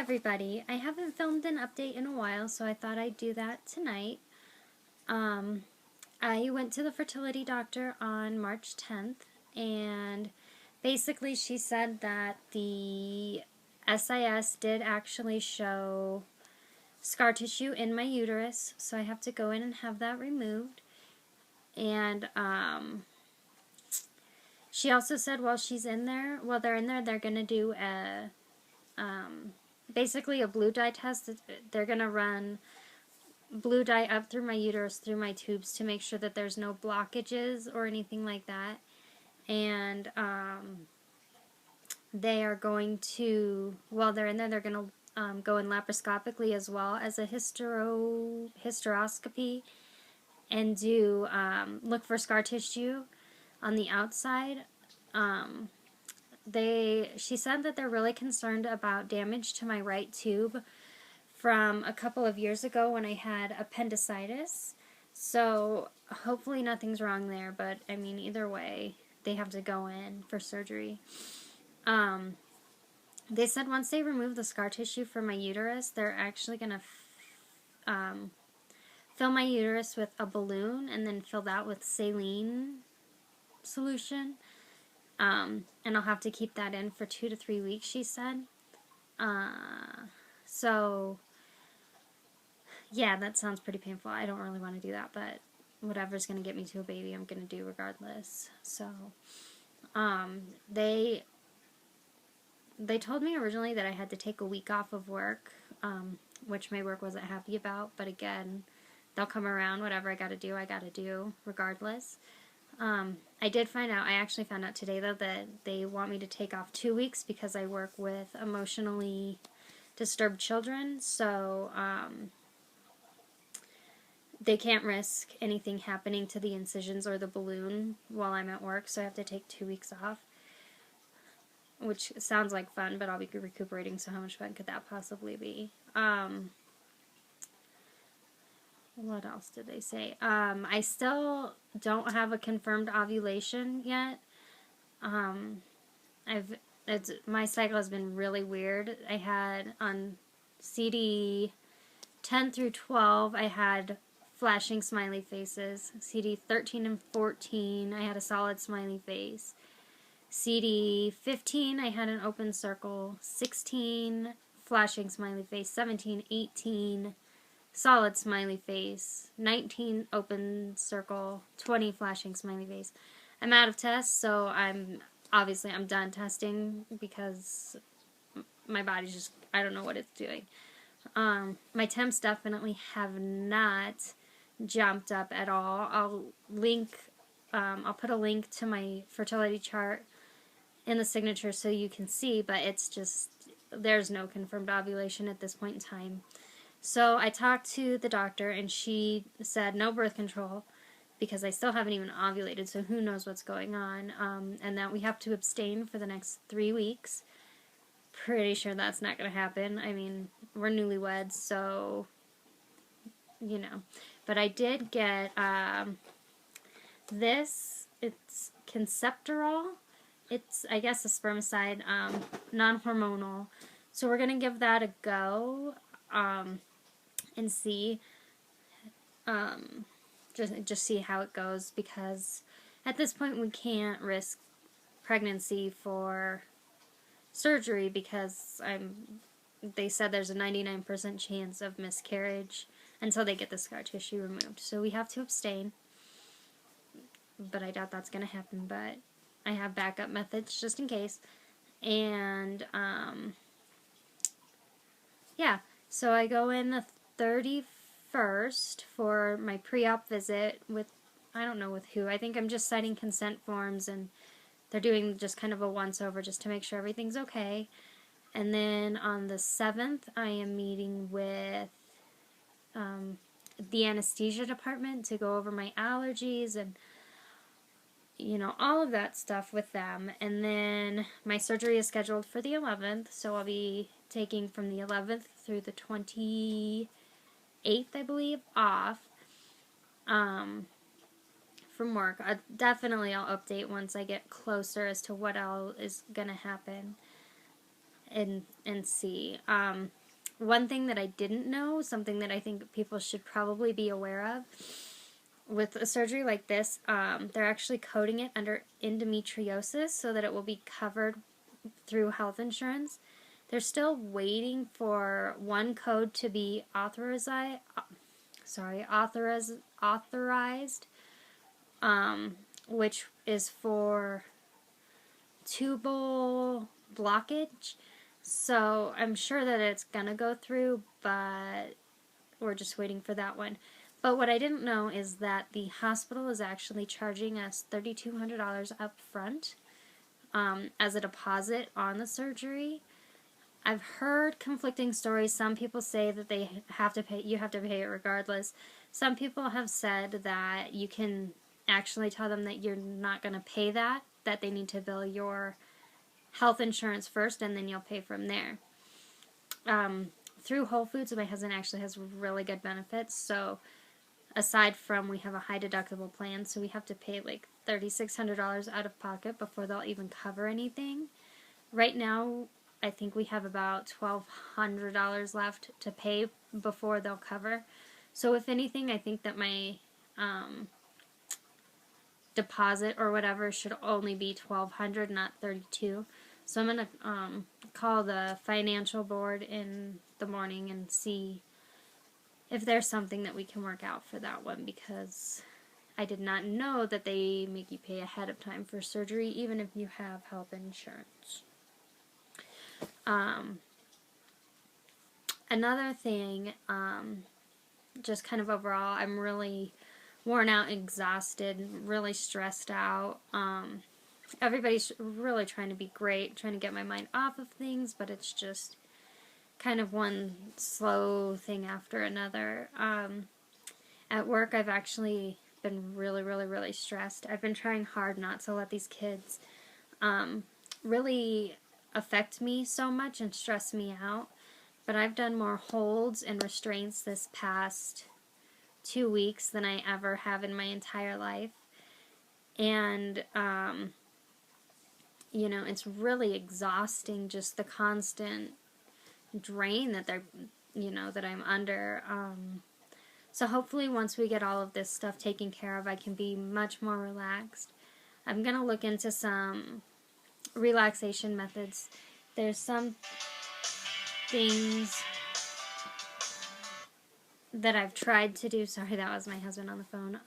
everybody. I haven't filmed an update in a while, so I thought I'd do that tonight. I went to the fertility doctor on March 10th, and basically she said that the SIS did actually show scar tissue in my uterus, so I have to go in and have that removed. And she also said while they're in there, they're going to do basically a blue dye test. They're going to run blue dye up through my uterus, through my tubes, to make sure that there's no blockages or anything like that. And they are going to, while they're in there, they're going to go in laparoscopically as well as a hysteroscopy and do look for scar tissue on the outside. She said that they're really concerned about damage to my right tube from a couple of years ago when I had appendicitis. So hopefully nothing's wrong there, but I mean, either way, they have to go in for surgery. They said once they remove the scar tissue from my uterus, they're actually going to fill my uterus with a balloon and then fill that with saline solution. And I'll have to keep that in for 2 to 3 weeks, she said. So, yeah, that sounds pretty painful. I don't really want to do that, but whatever's going to get me to a baby, I'm going to do regardless. So, they told me originally that I had to take a week off of work, which my work wasn't happy about, but again, they'll come around. Whatever I gotta do, regardless. I actually found out today, though, that they want me to take off 2 weeks because I work with emotionally disturbed children, so they can't risk anything happening to the incisions or the balloon while I'm at work, so I have to take 2 weeks off, which sounds like fun, but I'll be recuperating, so how much fun could that possibly be? What else did they say? I still don't have a confirmed ovulation yet. My cycle has been really weird. I had on CD 10 through 12, I had flashing smiley faces. CD 13 and 14, I had a solid smiley face. CD 15, I had an open circle. 16, flashing smiley face. 17, 18, solid smiley face. 19, open circle. 20, flashing smiley face. I'm out of tests, so I'm done testing because my body's just, I don't know what it's doing. My temps definitely have not jumped up at all. I'll put a link to my fertility chart in the signature so you can see, but it's just, there's no confirmed ovulation at this point in time. So I talked to the doctor, and she said no birth control because I still haven't even ovulated, so who knows what's going on, and that we have to abstain for the next 3 weeks. Pretty sure that's not going to happen. I mean, we're newlyweds, so, you know. But I did get this. It's Conceptorol. It's, I guess, a spermicide, non-hormonal. So we're going to give that a go and see. Just see how it goes, because at this point we can't risk pregnancy for surgery because they said there's a 99% chance of miscarriage until they get the scar tissue removed. So we have to abstain, but I doubt that's going to happen, but I have backup methods just in case. And yeah, so I go in the 31st for my pre-op visit with, I don't know with who. I think I'm just signing consent forms, and they're doing just kind of a once-over just to make sure everything's okay. And then on the 7th, I am meeting with the anesthesia department to go over my allergies and, you know, all of that stuff with them. And then my surgery is scheduled for the 11th, so I'll be taking from the 11th through the 28th, I believe, off from work. I'll update once I get closer as to what all is going to happen. and see. One thing that I didn't know, something that I think people should probably be aware of, with a surgery like this, they're actually coding it under endometriosis so that it will be covered through health insurance. They're still waiting for one code to be authorized, which is for tubal blockage. So I'm sure that it's gonna go through, but we're just waiting for that one. But what I didn't know is that the hospital is actually charging us $3,200 up front as a deposit on the surgery. I've heard conflicting stories. Some people say that they have to pay, you have to pay it regardless. Some people have said that you can actually tell them that you're not going to pay that they need to bill your health insurance first and then you'll pay from there. Through Whole Foods, my husband actually has really good benefits. So aside from, we have a high deductible plan, so we have to pay like $3,600 out of pocket before they'll even cover anything. Right now, I think we have about $1,200 left to pay before they'll cover. So if anything, I think that my deposit or whatever should only be $1,200, not $3,200. So I'm gonna call the financial board in the morning and see if there's something that we can work out for that one, because I did not know that they make you pay ahead of time for surgery, even if you have health insurance. Another thing, just kind of overall, I'm really worn out, exhausted, really stressed out. Everybody's really trying to be great, trying to get my mind off of things, but it's just kind of one slow thing after another. At work, I've actually been really stressed. I've been trying hard not to let these kids really affect me so much and stress me out. But I've done more holds and restraints this past 2 weeks than I ever have in my entire life. And, you know, it's really exhausting, just the constant drain that they're, you know, that I'm under. So hopefully once we get all of this stuff taken care of, I can be much more relaxed. I'm going to look into some relaxation methods. There's some things that I've tried to do. Sorry, that was my husband on the phone.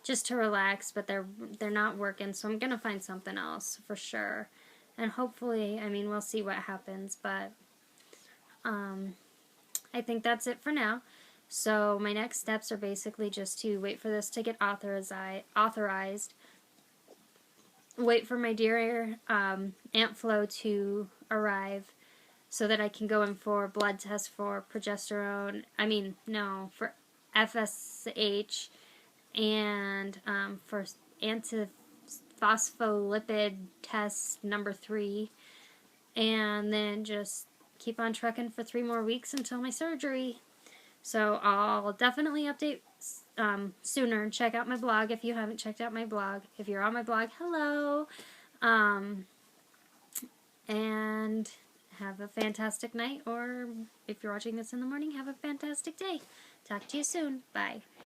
Just to relax, but they're not working, so I'm going to find something else for sure. And hopefully, I mean, we'll see what happens, but I think that's it for now. So my next steps are basically just to wait for this to get authorized, wait for my dear Aunt Flo to arrive so that I can go in for blood tests for progesterone, for FSH, and for antiphospholipid test number 3, and then just keep on trucking for 3 more weeks until my surgery. So I'll definitely update sooner. Check out my blog if you haven't checked out my blog. If you're on my blog, hello. And have a fantastic night, or if you're watching this in the morning, have a fantastic day. Talk to you soon. Bye.